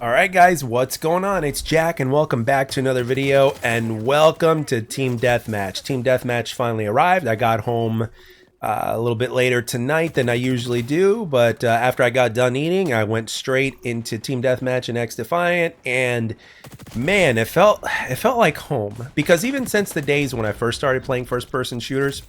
All right, guys, what's going on? It's Jack, and welcome back to another video, and welcome to Team Deathmatch. Team Deathmatch finally arrived. I got home a little bit later tonight than I usually do, but after I got done eating, I went straight into Team Deathmatch and XDefiant, and man, it felt like home. Because even since the days when I first started playing first-person shooters,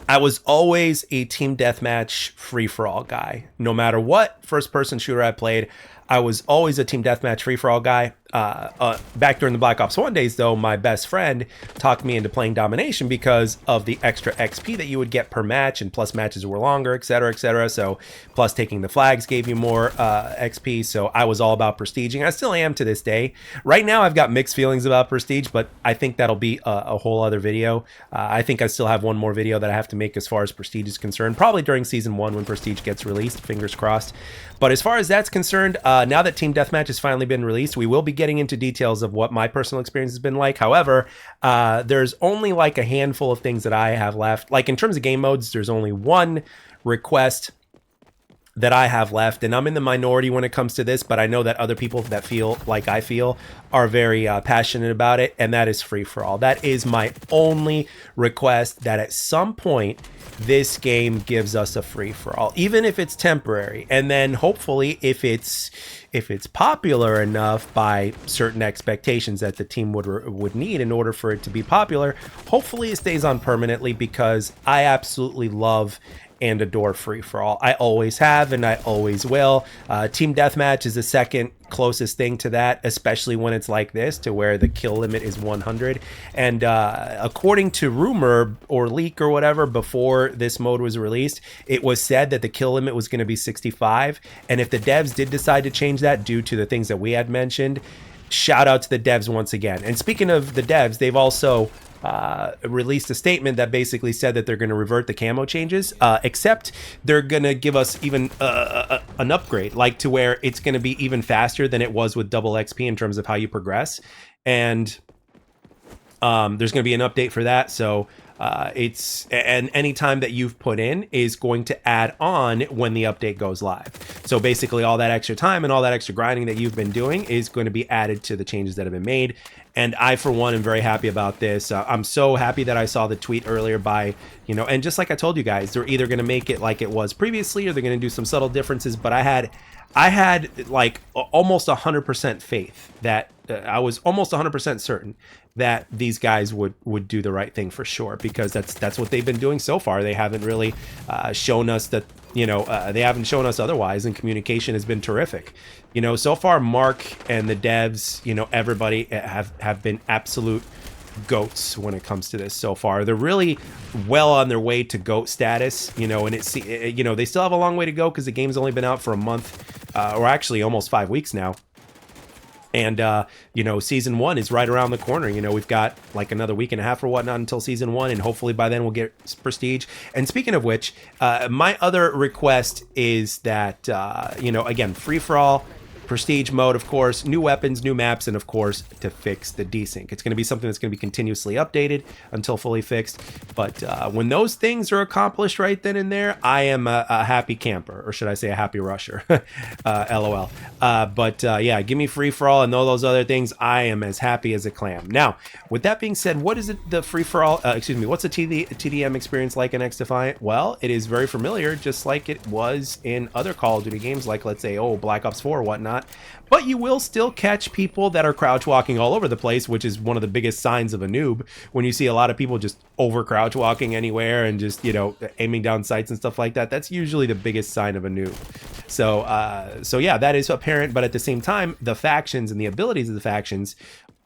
I was always a Team Deathmatch free-for-all guy. No matter what first-person shooter I played, I was always a Team Deathmatch free-for-all guy. Back during the Black Ops 1 days, though, my best friend talked me into playing Domination because of the extra XP that you would get per match, and plus matches were longer, etc., etc. So, plus taking the flags gave you more XP, so I was all about Prestiging. I still am to this day. Right now, I've got mixed feelings about Prestige, but I think that'll be a whole other video. I think I still have one more video that I have to make as far as Prestige is concerned, probably during Season 1 when Prestige gets released, fingers crossed. But as far as that's concerned, now that Team Deathmatch has finally been released, we will be getting into details of what my personal experience has been like. However, there's only like a handful of things that I have left. Like in terms of game modes, there's only one request that I have left, and I'm in the minority when it comes to this, but I know that other people that feel like I feel are very passionate about it, and that is free-for-all. That is my only request, that at some point this game gives us a free-for-all, even if it's temporary, and then hopefully if it's popular enough by certain expectations that the team would need in order for it to be popular, hopefully it stays on permanently, because I absolutely love and adore free-for-all. I always have, and I always will. Team Deathmatch is the second closest thing to that, especially when it's like this, to where the kill limit is 100. And according to rumor or leak or whatever, before this mode was released, it was said that the kill limit was going to be 65. And if the devs did decide to change that due to the things that we had mentioned, shout out to the devs once again. And speaking of the devs, they've also released a statement that basically said that they're going to revert the camo changes, except they're going to give us even an upgrade, like to where it's going to be even faster than it was with double XP in terms of how you progress. And there's going to be an update for that. So and any time that you've put in is going to add on when the update goes live. So basically all that extra time and all that extra grinding that you've been doing is going to be added to the changes that have been made. And I, for one, am very happy about this. I'm so happy that I saw the tweet earlier by, and just like I told you guys, they're either going to make it like it was previously, or they're going to do some subtle differences. But I had like almost 100% faith that I was almost 100% certain that these guys would do the right thing for sure, because that's what they've been doing so far. They haven't really shown us that, they haven't shown us otherwise, and communication has been terrific. So far, Mark and the devs, everybody have been absolute goats when it comes to this so far. They're really well on their way to GOAT status, and they still have a long way to go because the game's only been out for a month, or actually almost 5 weeks now. And, Season 1 is right around the corner. We've got like another week and a half or whatnot until Season 1, and hopefully by then we'll get Prestige. And speaking of which, my other request is that, again, free-for-all, Prestige mode, of course, new weapons, new maps, and of course to fix the desync. It's going to be something that's going to be continuously updated until fully fixed. But when those things are accomplished right then and there, I am a happy camper, or should I say a happy rusher? LOL. Yeah, give me free for all and all those other things. I am as happy as a clam. Now, with that being said, what is it, the free for all? What's the TDM experience like in XDefiant? Well, it is very familiar, just like it was in other Call of Duty games, like let's say, Black Ops 4 or whatnot. But you will still catch people that are crouch walking all over the place, which is one of the biggest signs of a noob. When you see a lot of people just over crouch walking anywhere and just, aiming down sights and stuff like that, that's usually the biggest sign of a noob. So yeah, that is apparent. But at the same time, the factions and the abilities of the factions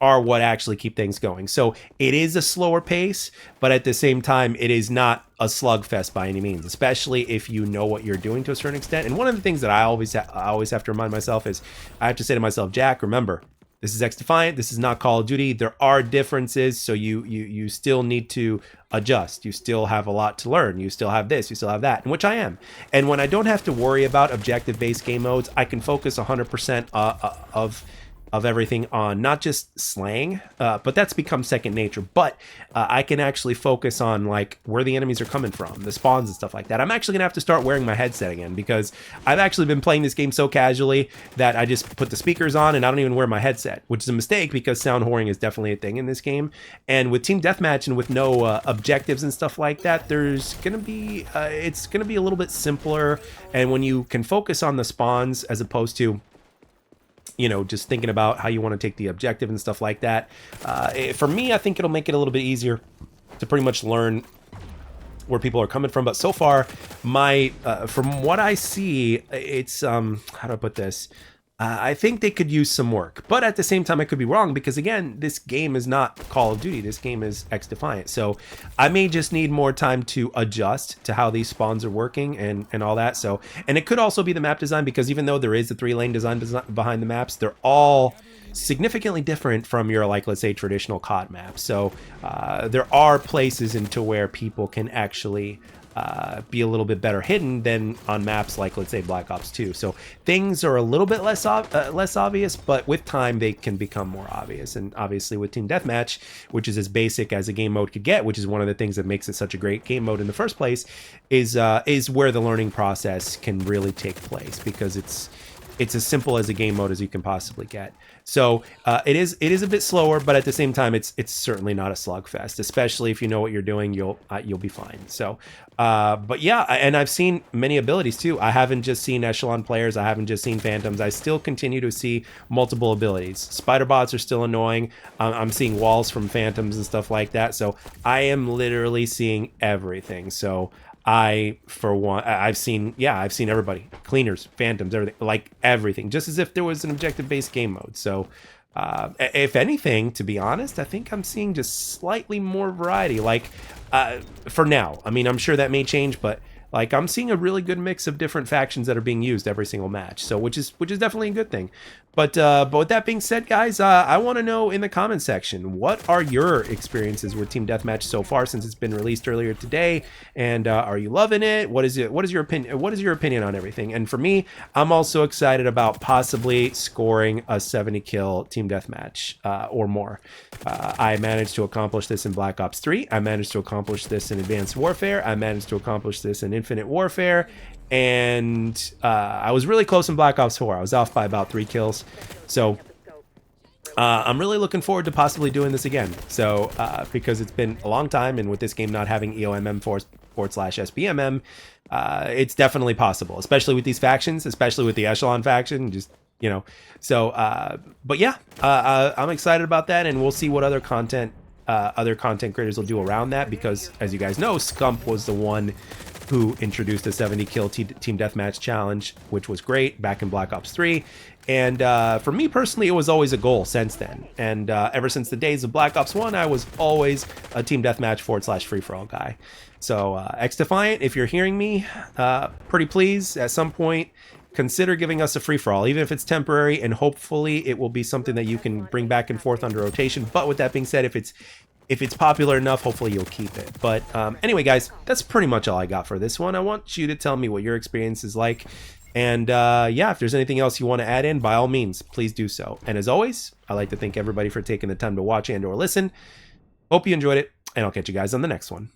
are what actually keep things going. So it is a slower pace, but at the same time, it is not a slugfest by any means, especially if you know what you're doing to a certain extent. And one of the things that I always have to remind myself is, I have to say to myself, Jack, remember, this is XDefiant. This is not Call of Duty. There are differences, so you still need to adjust. You still have a lot to learn. You still have this. You still have that, and which I am. And when I don't have to worry about objective-based game modes, I can focus 100% of everything on not just slaying, but that's become second nature. But I can actually focus on like where the enemies are coming from, the spawns and stuff like that. I'm actually gonna have to start wearing my headset again because I've actually been playing this game so casually that I just put the speakers on and I don't even wear my headset, which is a mistake because sound whoring is definitely a thing in this game. And with Team Deathmatch and with no objectives and stuff like that, there's gonna be it's gonna be a little bit simpler. And when you can focus on the spawns as opposed to, you know, just thinking about how you want to take the objective and stuff like that, for me, I think it'll make it a little bit easier to pretty much learn where people are coming from. But so far, my from what I see, it's how do I put this? I think they could use some work, but at the same time, I could be wrong because again, this game is not Call of Duty. This game is XDefiant. So I may just need more time to adjust to how these spawns are working and all that. So, and it could also be the map design because even though there is a 3-lane design behind the maps, they're all significantly different from your, like, let's say traditional COD maps. So there are places into where people can actually be a little bit better hidden than on maps like, let's say, Black Ops 2. So things are a little bit less obvious, but with time they can become more obvious. And obviously with Team Deathmatch, which is as basic as a game mode could get, which is one of the things that makes it such a great game mode in the first place, is where the learning process can really take place because it's as simple as a game mode as you can possibly get. So it is a bit slower, but at the same time, it's certainly not a slugfest. Especially if you know what you're doing, you'll be fine. So, but yeah, and I've seen many abilities too. I haven't just seen Echelon players. I haven't just seen Phantoms. I still continue to see multiple abilities. Spider bots are still annoying. I'm seeing walls from Phantoms and stuff like that. So I am literally seeing everything. So for one, I've seen everybody, cleaners, Phantoms, everything, like everything, just as if there was an objective-based game mode. So if anything, to be honest, I think I'm seeing just slightly more variety, like for now. I mean, I'm sure that may change, but like I'm seeing a really good mix of different factions that are being used every single match. So which is definitely a good thing. But with that being said, guys, I want to know in the comment section, what are your experiences with Team Deathmatch so far since it's been released earlier today? And are you loving it? What is your opinion? What is your opinion on everything? And for me, I'm also excited about possibly scoring a 70 kill Team Deathmatch or more. I managed to accomplish this in Black Ops 3. I managed to accomplish this in Advanced Warfare. I managed to accomplish this in Infinite Warfare. And I was really close in Black Ops 4. I was off by about 3 kills. So I'm really looking forward to possibly doing this again. So because it's been a long time, and with this game not having EOMM/SBMM, it's definitely possible, especially with these factions, especially with the Echelon faction, just, you know. So but yeah, I'm excited about that, and we'll see what other content creators will do around that, because as you guys know, Scump was the one who introduced the 70 kill Team Deathmatch challenge, which was great back in Black Ops 3. And for me personally, it was always a goal since then. And ever since the days of Black Ops 1, I was always a Team Deathmatch /free-for-all guy. So XDefiant, if you're hearing me, pretty please, at some point, consider giving us a free-for-all, even if it's temporary, and hopefully it will be something that you can bring back and forth under rotation. But with that being said, if it's popular enough, hopefully you'll keep it. But anyway, guys, that's pretty much all I got for this one. I want you to tell me what your experience is like. And yeah, if there's anything else you want to add in, by all means, please do so. And as always, I'd like to thank everybody for taking the time to watch and or listen. Hope you enjoyed it, and I'll catch you guys on the next one.